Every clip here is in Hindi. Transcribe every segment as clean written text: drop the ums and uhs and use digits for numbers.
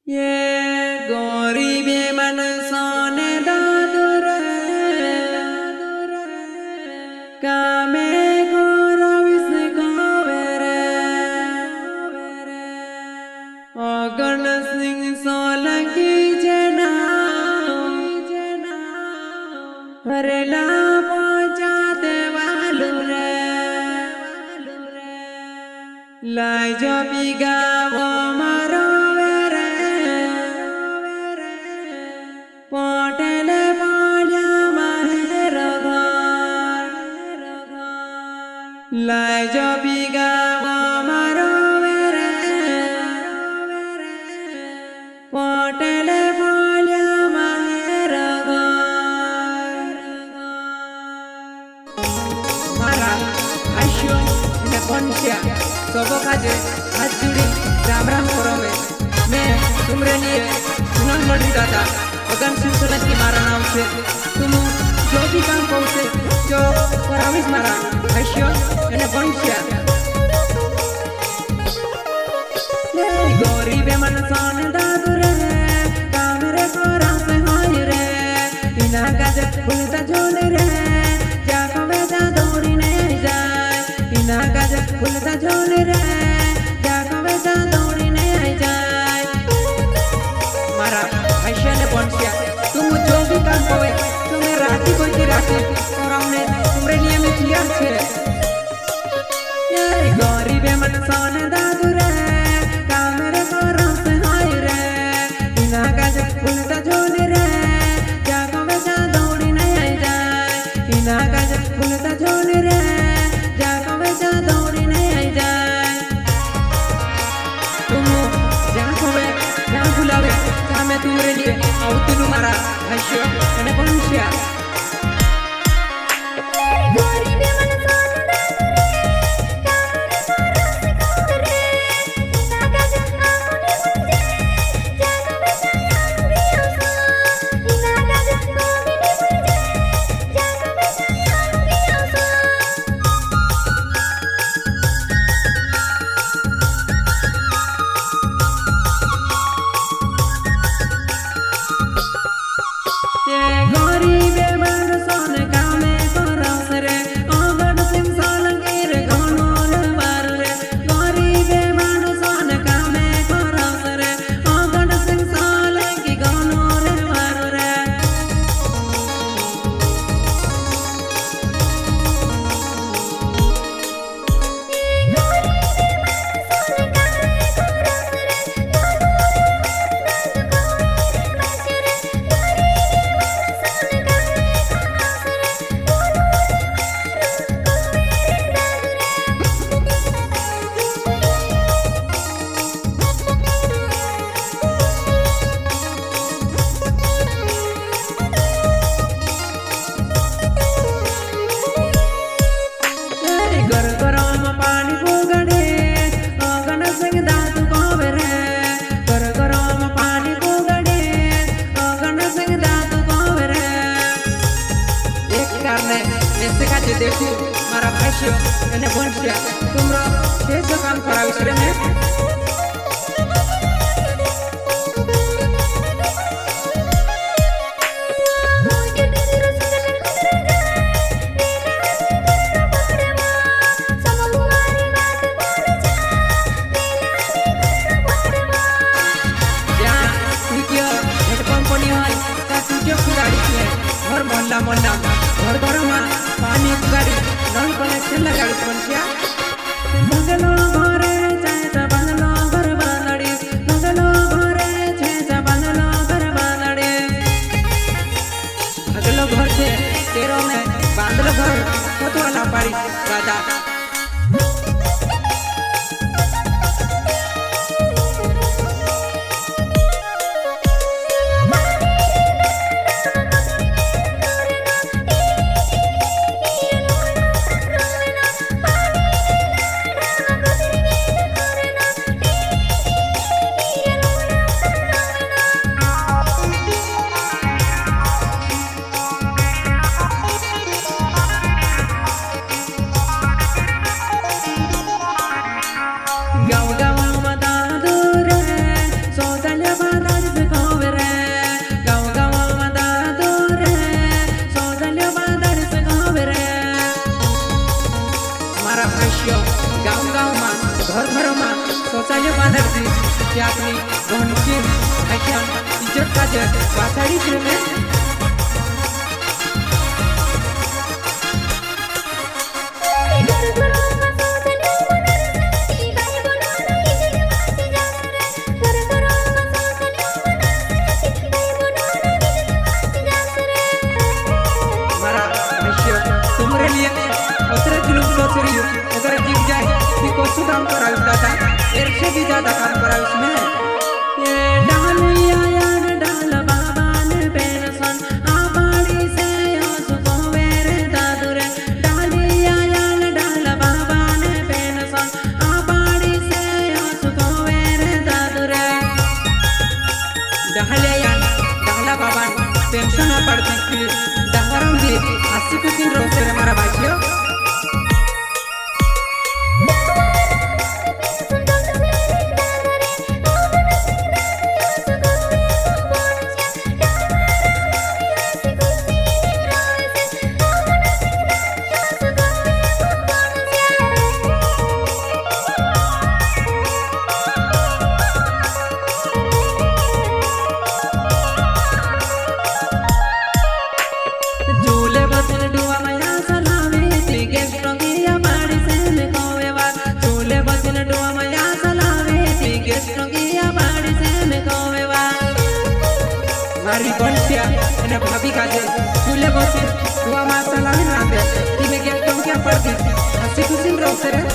ये गरीबे मन सोने दादुर कामे गोरविस गोवेरे अगन सिंह सोलंकी जना हरेला पहुंचाते वालू रे लाई जो बिगावो मारो पटेले पालिया माहेर घर लाई जो बिगावो मारो वेरे पटेले पालिया माहेर घर मारा आशो ने कोनसिया सबो काजे हाथ जुड़ी राम राम करो मैं तुमरे लिए सुनन लड़ी दादा अगन सिंह की मारा नाम से तुम जो भी काम पहुंचे जो पराविस मारा आशो ने कोनसिया गरीबे मन सोने दादुरे कामरे कोरा से हाय रे इना गाज फुलता झोले रे जाको बेजा दौड़ी नहीं जाए इना गाज फुलता झोले रे जाको बेजा दौड़ी नहीं जाए मारा आशा ने पहुंचा तुम जो भी काम होवे तुम्हें राती कोई की राती और हमने तुम्हारे लिए में किया छे ये गरीबे मन सोने दादुरे कामरे कोरा से हाय रे इना गाज फुलता झोले रे जाको बेजा दौड़ी नहीं जाए इना गाज फुलता झोले रे जाको बेजा दौड़ी नहीं जाए तुम जहाँ होवे जहाँ बुलावे जहाँ मैं तुम्हारे लिए आऊँ तुम मारा आशो ने पहुंचा गरीबे मन सोने कामे करस रे अगन सिंह सोलंकी रे घनोर बार रे गरीबे मन सोने कामे करस रे अगन सिंह सोलंकी घनोर बार रे गरम पानी पोगड़े अगन सिंह दादू कोवे रे गरम पानी पोगड़े अगन सिंह दादू कोवे रे एक कारणे ऐसे का जे देखू मारा भाष्य ने बोलछिया तुमरो शेष काम कराविस रे मैं घर मोहल्ला मोहल्ला घर घर में पानी गाड़ी नल कनेक्शन लगाड़ी पहुंचा बंगलो घरे चाहे बंगलो घर बांधड़ी बंगलो घरे चाहे बंगलो घर बांधड़ी अगलो घर से तेरो में बांधलो घर तो वाला पारी राजा धरती कि अपनी बहन की इज्जत का बासाड़ी फिल्म में काम करा था एर से भी ज्यादा काम करा उसमें ये डालिया यार डाल बाबा ने पेनसन आबाड़ी से आंसू को मेरे दादुरे डालिया यार डाल बाबा ने पेनसन आबाड़ी से आंसू को मेरे दादुरे डाले यार डाला बाबा पेंशन पड़ती थी डहरम भी 80 कुछ दिन रोज से हमारा भाइयों Ribolsia, ena bhabi kaje, chule bosi, dua masalah ni nade, ini क्या पढ़ती हंसी खुशी में रोते रहे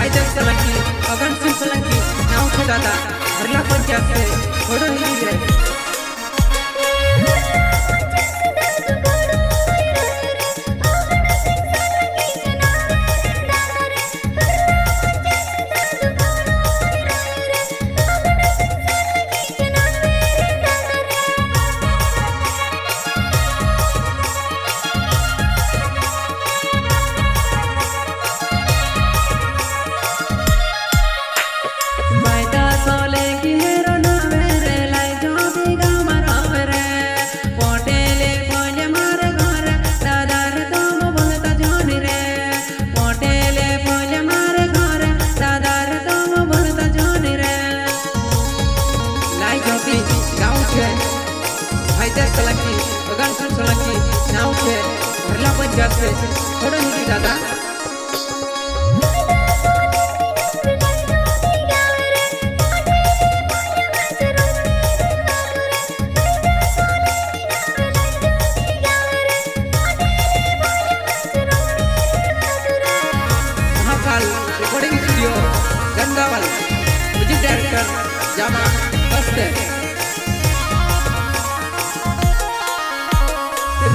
अगन सिंह सोलंकी नाव से दादा हरला पंचायत से थोड़ा ही रहे सोलंकी अगन सिंह सोलंकी नाव से हरला पंचायत से थोड़ा ही दादा Mahakal recording studio Gangawal music director Jama बस्ते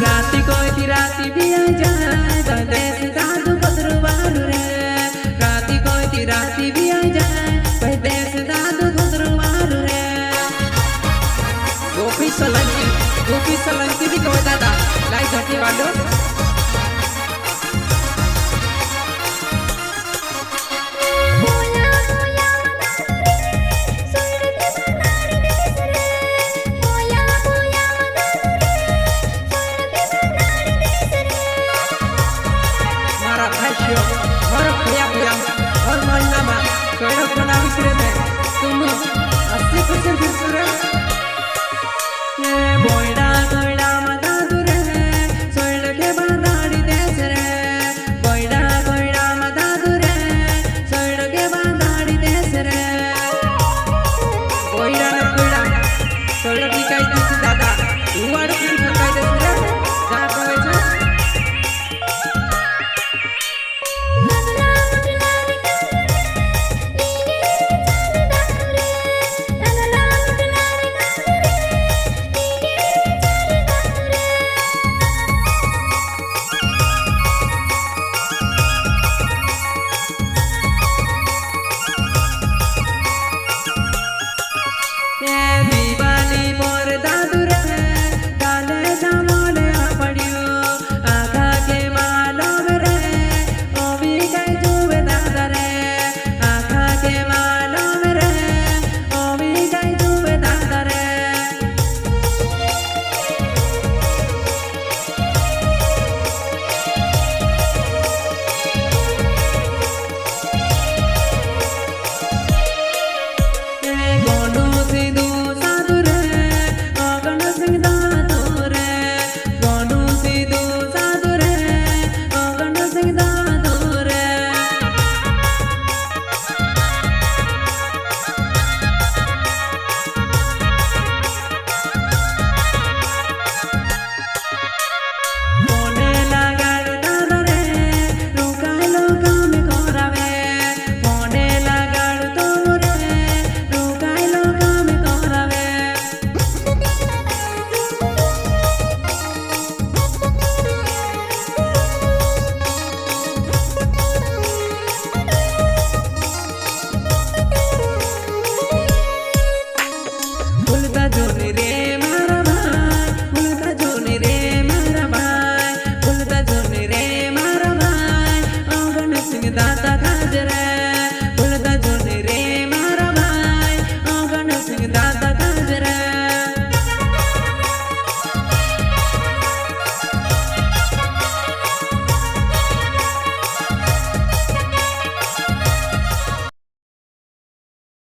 राती कोई राती भी आ जाए परदेस दादू बदरवालू रे राती कोई राती भी आ जाए परदेस दादू बदरवालू रे गोपी सोलंकी भी कोई दादा लाई झटी वालो और और मन्नामा सड़क बना बिसरे में तुम 80% बिसरे ये बोइडा कोइडा मदा दुरे सोइड के बांधाड़ी देश रे बोइडा कोइडा मदा दुरे सोइड के बांधाड़ी देश रे बोइडा न कोइडा सोइड की